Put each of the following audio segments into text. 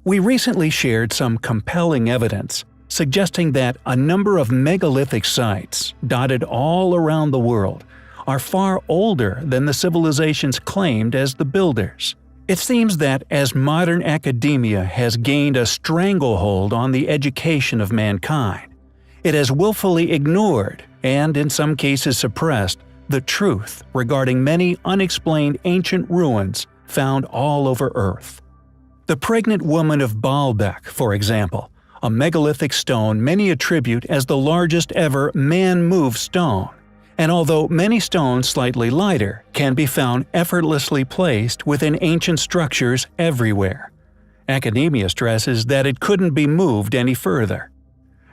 We recently shared some compelling evidence suggesting that a number of megalithic sites, dotted all around the world, are far older than the civilizations claimed as the builders. It seems that as modern academia has gained a stranglehold on the education of mankind, it has willfully ignored, and in some cases suppressed, the truth regarding many unexplained ancient ruins found all over Earth. The pregnant woman of Baalbek, for example, a megalithic stone many attribute as the largest ever man-moved stone, and although many stones slightly lighter can be found effortlessly placed within ancient structures everywhere. Academia stresses that it couldn't be moved any further.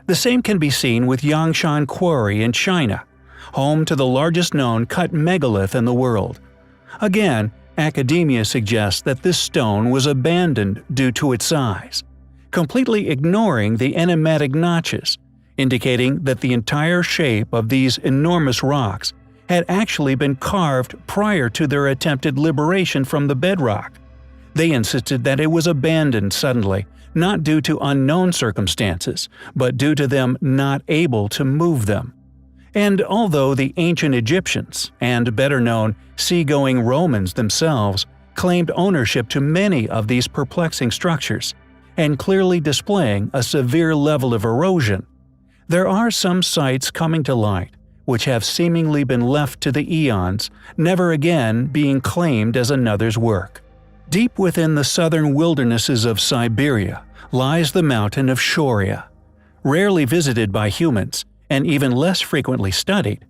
The same can be seen with Yangshan Quarry in China, home to the largest known cut megalith in the world. Again, academia suggests that this stone was abandoned due to its size, completely ignoring the enigmatic notches, indicating that the entire shape of these enormous rocks had actually been carved prior to their attempted liberation from the bedrock. They insisted that it was abandoned suddenly, not due to unknown circumstances, but due to them not able to move them. And although the ancient Egyptians, and better known seagoing Romans themselves, claimed ownership to many of these perplexing structures, and clearly displaying a severe level of erosion, there are some sites coming to light which have seemingly been left to the eons, never again being claimed as another's work. Deep within the southern wildernesses of Siberia lies the mountain of Shoria. Rarely visited by humans, and even less frequently studied,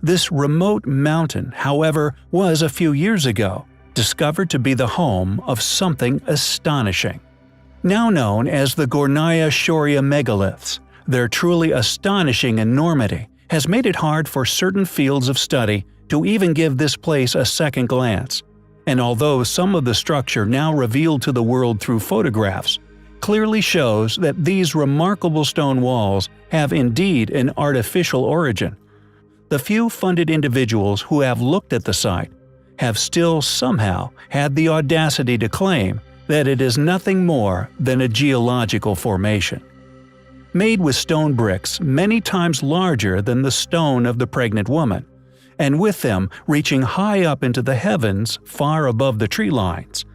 this remote mountain, however, was a few years ago discovered to be the home of something astonishing. Now known as the Gornaya Shoria megaliths, their truly astonishing enormity has made it hard for certain fields of study to even give this place a second glance, and although some of the structure now revealed to the world through photographs clearly shows that these remarkable stone walls have indeed an artificial origin, the few funded individuals who have looked at the site have still somehow had the audacity to claim that it is nothing more than a geological formation. Made with stone bricks many times larger than the stone of the pregnant woman, and with them reaching high up into the heavens far above the tree lines,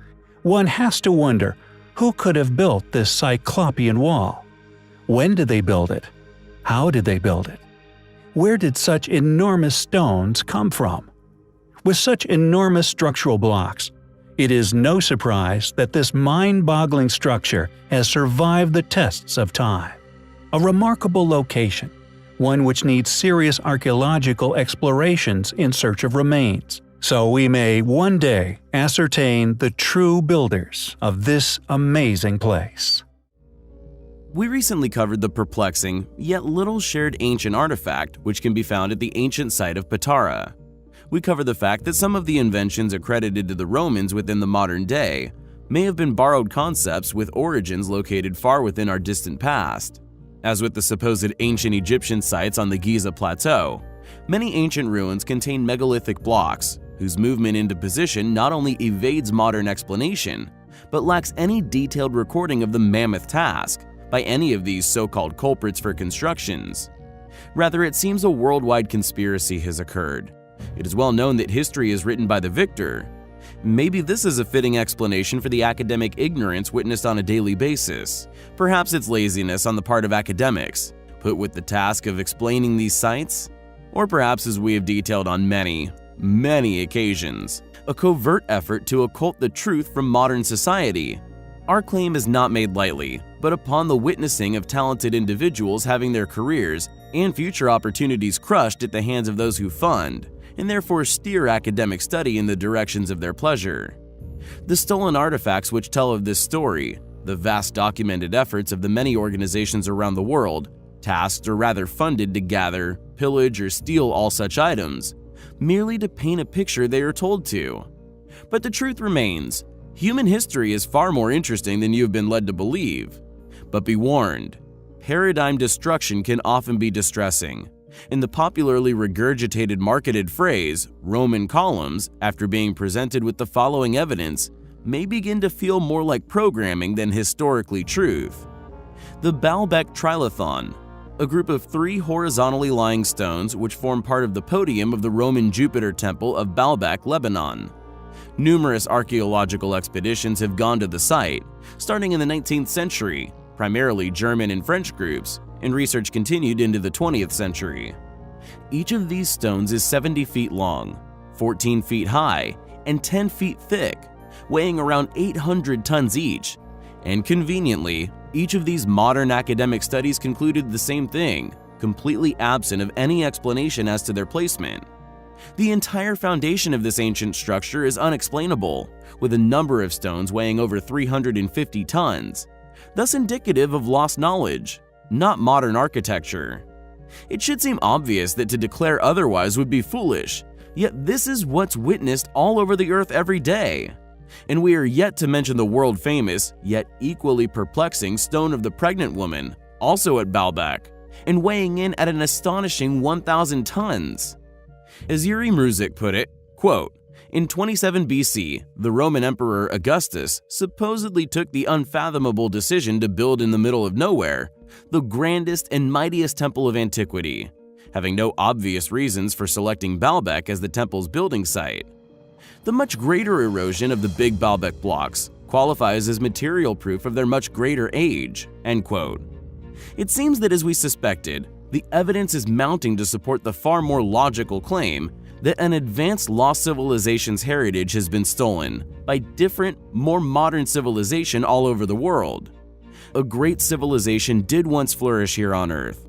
one has to wonder who could have built this cyclopean wall. When did they build it? How did they build it? Where did such enormous stones come from? With such enormous structural blocks, it is no surprise that this mind-boggling structure has survived the tests of time. A remarkable location, one which needs serious archaeological explorations in search of remains, so we may one day ascertain the true builders of this amazing place. We recently covered the perplexing, yet little shared ancient artifact which can be found at the ancient site of Patara. We covered the fact that some of the inventions accredited to the Romans within the modern day may have been borrowed concepts with origins located far within our distant past. As with the supposed ancient Egyptian sites on the Giza Plateau, many ancient ruins contain megalithic blocks whose movement into position not only evades modern explanation, but lacks any detailed recording of the mammoth task by any of these so-called culprits for constructions. Rather, it seems a worldwide conspiracy has occurred. It is well known that history is written by the victor. Maybe this is a fitting explanation for the academic ignorance witnessed on a daily basis. Perhaps it's laziness on the part of academics, put with the task of explaining these sites? Or perhaps, as we have detailed on many occasions, a covert effort to occult the truth from modern society. Our claim is not made lightly, but upon the witnessing of talented individuals having their careers and future opportunities crushed at the hands of those who fund, and therefore steer academic study in the directions of their pleasure. The stolen artifacts which tell of this story, the vast documented efforts of the many organizations around the world, tasked or rather funded to gather, pillage, or steal all such items, merely to paint a picture they are told to. But the truth remains, human history is far more interesting than you have been led to believe. But be warned, paradigm destruction can often be distressing. In the popularly regurgitated marketed phrase, Roman columns, after being presented with the following evidence, may begin to feel more like programming than historically truth. The Baalbek Trilithon, a group of 3 horizontally lying stones which form part of the podium of the Roman Jupiter temple of Baalbek, Lebanon. Numerous archaeological expeditions have gone to the site, starting in the 19th century, primarily German and French groups, and research continued into the 20th century. Each of these stones is 70 feet long, 14 feet high, and 10 feet thick, weighing around 800 tons each. And conveniently, each of these modern academic studies concluded the same thing, completely absent of any explanation as to their placement. The entire foundation of this ancient structure is unexplainable, with a number of stones weighing over 350 tons, thus indicative of lost knowledge, not modern architecture. It should seem obvious that to declare otherwise would be foolish, yet this is what's witnessed all over the earth every day. And we are yet to mention the world-famous, yet equally perplexing Stone of the Pregnant Woman, also at Baalbek, and weighing in at an astonishing 1,000 tons. As Yuri Mruzek put it, quote, "In 27 BC, the Roman Emperor Augustus supposedly took the unfathomable decision to build in the middle of nowhere the grandest and mightiest temple of antiquity, having no obvious reasons for selecting Baalbek as the temple's building site. The much greater erosion of the big Baalbek blocks qualifies as material proof of their much greater age." End quote. It seems that as we suspected, the evidence is mounting to support the far more logical claim that an advanced lost civilization's heritage has been stolen by different, more modern civilization all over the world. A great civilization did once flourish here on Earth,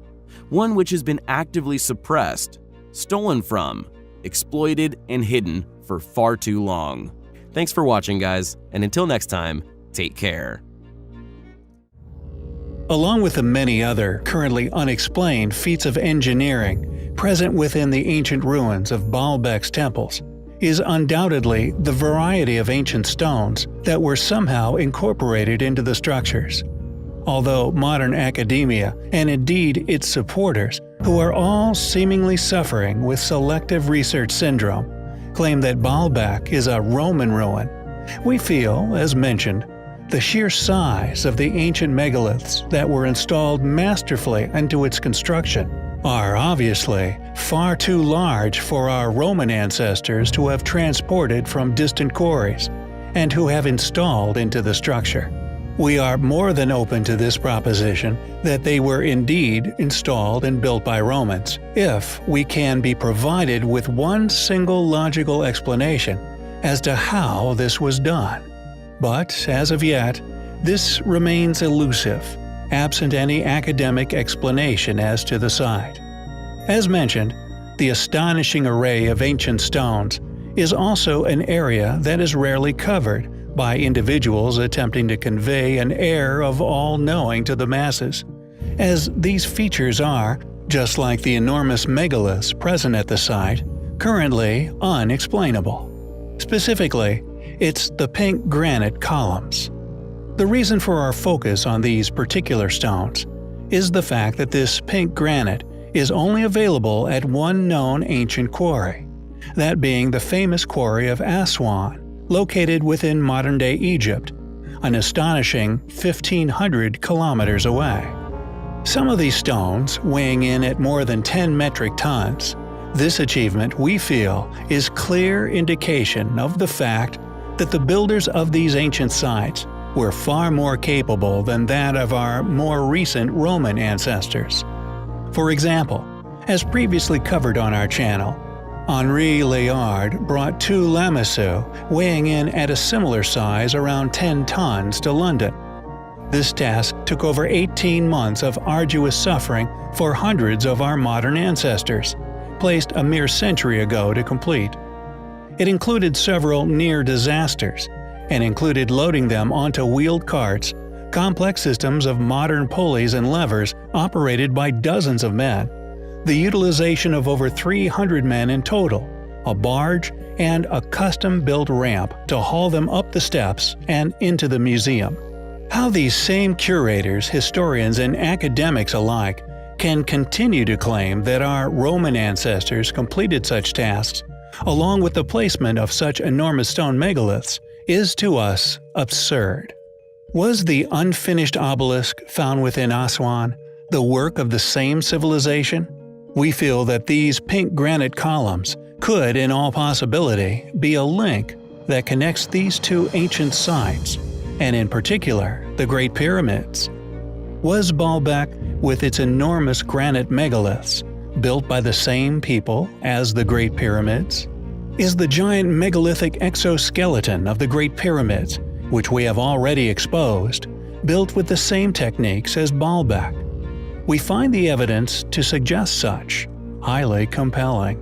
one which has been actively suppressed, stolen from, exploited, and hidden for far too long. Thanks for watching, guys, and until next time, take care. Along with the many other currently unexplained feats of engineering present within the ancient ruins of Baalbek's temples, is undoubtedly the variety of ancient stones that were somehow incorporated into the structures. Although modern academia, and indeed its supporters, who are all seemingly suffering with selective research syndrome, claim that Baalbek is a Roman ruin, we feel, as mentioned, the sheer size of the ancient megaliths that were installed masterfully into its construction are obviously far too large for our Roman ancestors to have transported from distant quarries and who have installed into the structure. We are more than open to this proposition that they were indeed installed and built by Romans, if we can be provided with one single logical explanation as to how this was done. But, as of yet, this remains elusive, absent any academic explanation as to the site. As mentioned, the astonishing array of ancient stones is also an area that is rarely covered by individuals attempting to convey an air of all-knowing to the masses, as these features are, just like the enormous megaliths present at the site, currently unexplainable. Specifically, it's the pink granite columns. The reason for our focus on these particular stones is the fact that this pink granite is only available at one known ancient quarry, that being the famous quarry of Aswan, located within modern-day Egypt, an astonishing 1,500 kilometers away. Some of these stones weighing in at more than 10 metric tons, this achievement, we feel, is clear indication of the fact that the builders of these ancient sites were far more capable than that of our more recent Roman ancestors. For example, as previously covered on our channel, Henri Layard brought 2 lamassu weighing in at a similar size around 10 tons to London. This task took over 18 months of arduous suffering for hundreds of our modern ancestors, placed a mere century ago to complete. It included several near disasters, and included loading them onto wheeled carts, complex systems of modern pulleys and levers operated by dozens of men, the utilization of over 300 men in total, a barge, and a custom-built ramp to haul them up the steps and into the museum. How these same curators, historians, and academics alike can continue to claim that our Roman ancestors completed such tasks, along with the placement of such enormous stone megaliths, is to us absurd. Was the unfinished obelisk found within Aswan the work of the same civilization? We feel that these pink granite columns could, in all possibility, be a link that connects these two ancient sites, and in particular, the Great Pyramids. Was Baalbek, with its enormous granite megaliths, built by the same people as the Great Pyramids? Is the giant megalithic exoskeleton of the Great Pyramids, which we have already exposed, built with the same techniques as Baalbek? We find the evidence to suggest such, highly compelling.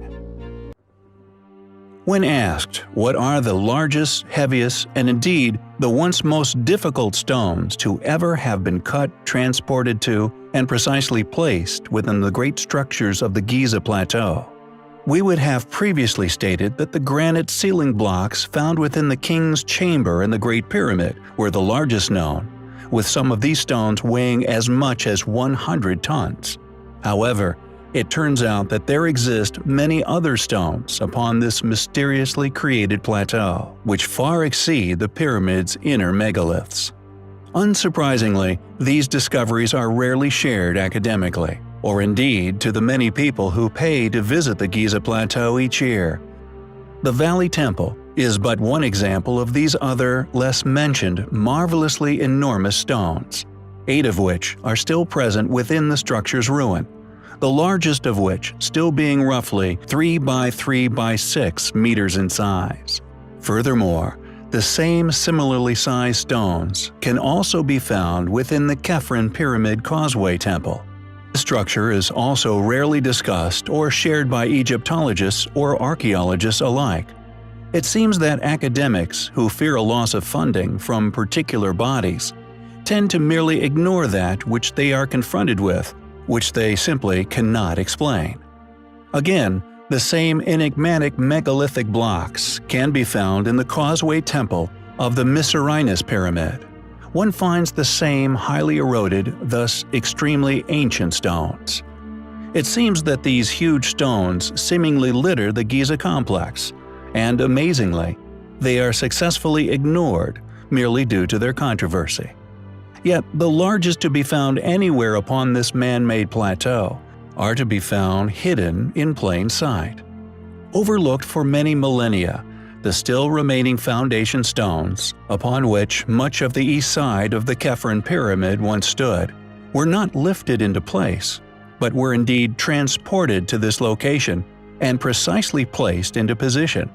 When asked what are the largest, heaviest, and indeed the once most difficult stones to ever have been cut, transported to, and precisely placed within the great structures of the Giza Plateau, we would have previously stated that the granite ceiling blocks found within the King's Chamber in the Great Pyramid were the largest known, with some of these stones weighing as much as 100 tons. However, it turns out that there exist many other stones upon this mysteriously created plateau, which far exceed the pyramid's inner megaliths. Unsurprisingly, these discoveries are rarely shared academically, or indeed to the many people who pay to visit the Giza Plateau each year. The Valley Temple is but one example of these other, less mentioned, marvelously enormous stones, 8 of which are still present within the structure's ruin, the largest of which still being roughly 3 by 3 by 6 meters in size. Furthermore, the same similarly sized stones can also be found within the Khafre Pyramid Causeway Temple. The structure is also rarely discussed or shared by Egyptologists or archaeologists alike. It seems that academics who fear a loss of funding from particular bodies tend to merely ignore that which they are confronted with, which they simply cannot explain. Again, the same enigmatic megalithic blocks can be found in the Causeway Temple of the Mycerinus Pyramid. One finds the same highly eroded, thus extremely ancient stones. It seems that these huge stones seemingly litter the Giza complex, and amazingly, they are successfully ignored merely due to their controversy. Yet the largest to be found anywhere upon this man-made plateau are to be found hidden in plain sight. Overlooked for many millennia, the still remaining foundation stones, upon which much of the east side of the Khafre Pyramid once stood, were not lifted into place, but were indeed transported to this location and precisely placed into position.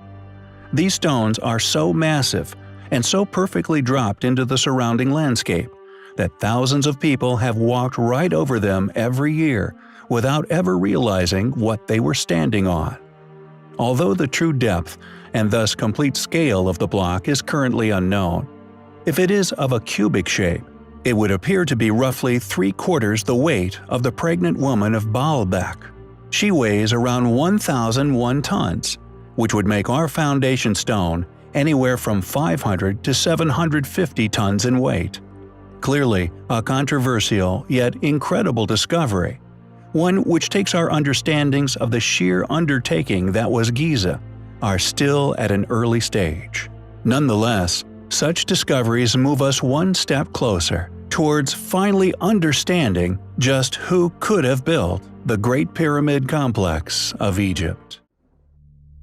These stones are so massive and so perfectly dropped into the surrounding landscape that thousands of people have walked right over them every year without ever realizing what they were standing on. Although the true depth and thus complete scale of the block is currently unknown, if it is of a cubic shape, it would appear to be roughly 3/4 the weight of the pregnant woman of Baalbek. She weighs around 1,001 tons, which would make our foundation stone anywhere from 500 to 750 tons in weight. Clearly, a controversial yet incredible discovery, one which takes our understandings of the sheer undertaking that was Giza are still at an early stage. Nonetheless, such discoveries move us one step closer towards finally understanding just who could have built the Great Pyramid Complex of Egypt.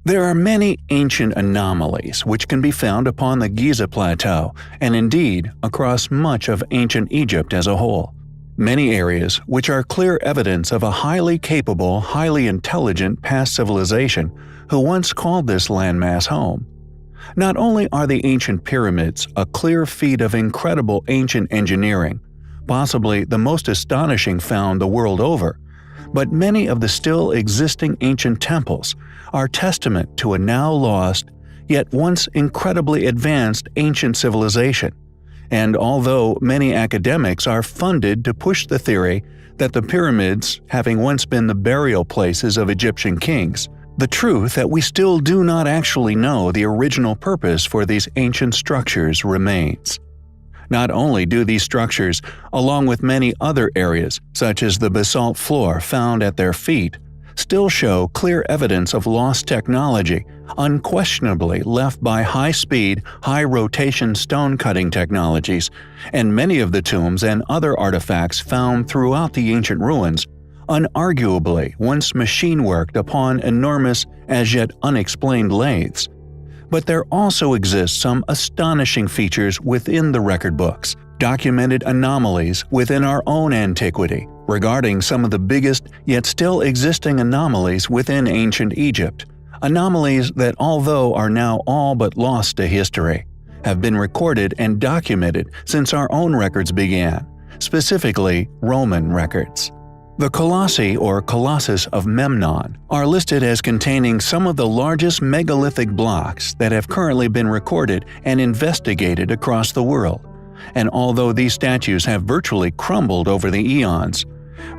There are many ancient anomalies which can be found upon the Giza Plateau and indeed across much of ancient Egypt as a whole. Many areas which are clear evidence of a highly capable, highly intelligent past civilization who once called this landmass home. Not only are the ancient pyramids a clear feat of incredible ancient engineering, possibly the most astonishing found the world over, but many of the still existing ancient temples are testament to a now lost, yet once incredibly advanced ancient civilization. And although many academics are funded to push the theory that the pyramids having once been the burial places of Egyptian kings, the truth that we still do not actually know the original purpose for these ancient structures remains. Not only do these structures, along with many other areas such as the basalt floor found at their feet, still show clear evidence of lost technology, unquestionably left by high-speed, high-rotation stone-cutting technologies, and many of the tombs and other artifacts found throughout the ancient ruins unarguably once machine-worked upon enormous, as yet unexplained lathes. But there also exist some astonishing features within the record books, documented anomalies within our own antiquity, regarding some of the biggest yet still existing anomalies within ancient Egypt. Anomalies that, although are now all but lost to history, have been recorded and documented since our own records began, specifically Roman records. The Colossi or Colossus of Memnon are listed as containing some of the largest megalithic blocks that have currently been recorded and investigated across the world. And although these statues have virtually crumbled over the eons,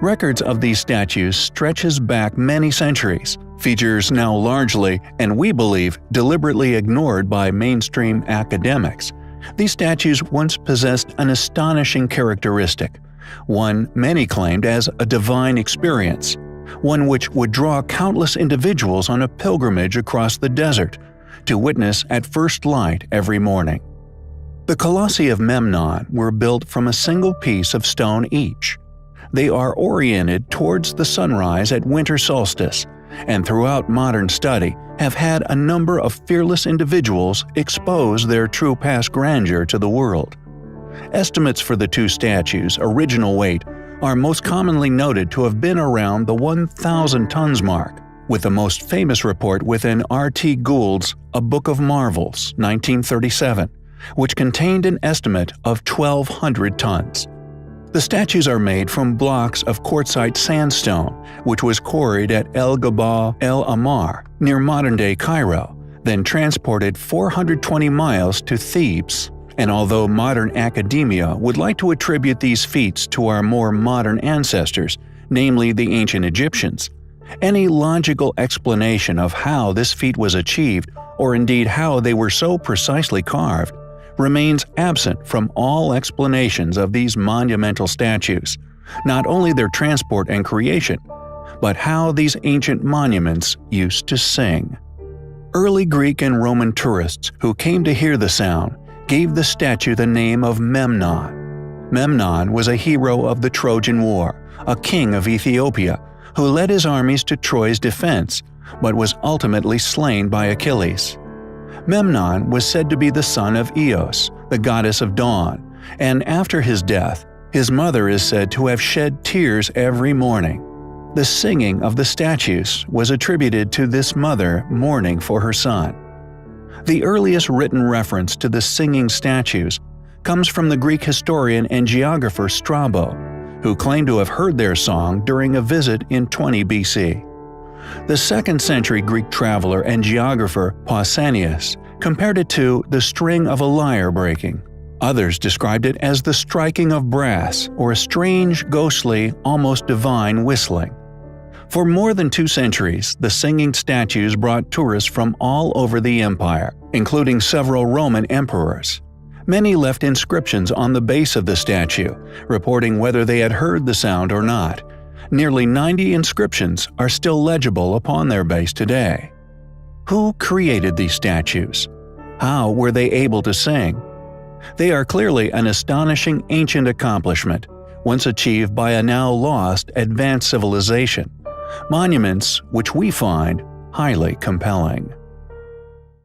records of these statues stretches back many centuries, features now largely, and we believe, deliberately ignored by mainstream academics. These statues once possessed an astonishing characteristic, one many claimed as a divine experience, one which would draw countless individuals on a pilgrimage across the desert to witness at first light every morning. The Colossi of Memnon were built from a single piece of stone each. They are oriented towards the sunrise at winter solstice, and throughout modern study have had a number of fearless individuals expose their true past grandeur to the world. Estimates for the two statues' original weight are most commonly noted to have been around the 1,000 tons mark, with the most famous report within R.T. Gould's A Book of Marvels, 1937, which contained an estimate of 1,200 tons. The statues are made from blocks of quartzite sandstone, which was quarried at El Gabah El Ahmar, near modern-day Cairo, then transported 420 miles to Thebes. And although modern academia would like to attribute these feats to our more modern ancestors, namely the ancient Egyptians, any logical explanation of how this feat was achieved, or indeed how they were so precisely carved, remains absent from all explanations of these monumental statues, not only their transport and creation, but how these ancient monuments used to sing. Early Greek and Roman tourists who came to hear the sound gave the statue the name of Memnon. Memnon was a hero of the Trojan War, a king of Ethiopia, who led his armies to Troy's defense, but was ultimately slain by Achilles. Memnon was said to be the son of Eos, the goddess of dawn, and after his death, his mother is said to have shed tears every morning. The singing of the statues was attributed to this mother mourning for her son. The earliest written reference to the singing statues comes from the Greek historian and geographer Strabo, who claimed to have heard their song during a visit in 20 BC. The 2nd century Greek traveler and geographer Pausanias compared it to the string of a lyre breaking. Others described it as the striking of brass or a strange, ghostly, almost divine whistling. For more than 2 centuries, the singing statues brought tourists from all over the empire, including several Roman emperors. Many left inscriptions on the base of the statue, reporting whether they had heard the sound or not. Nearly 90 inscriptions are still legible upon their base today. Who created these statues? How were they able to sing? They are clearly an astonishing ancient accomplishment, once achieved by a now lost advanced civilization. Monuments which we find highly compelling.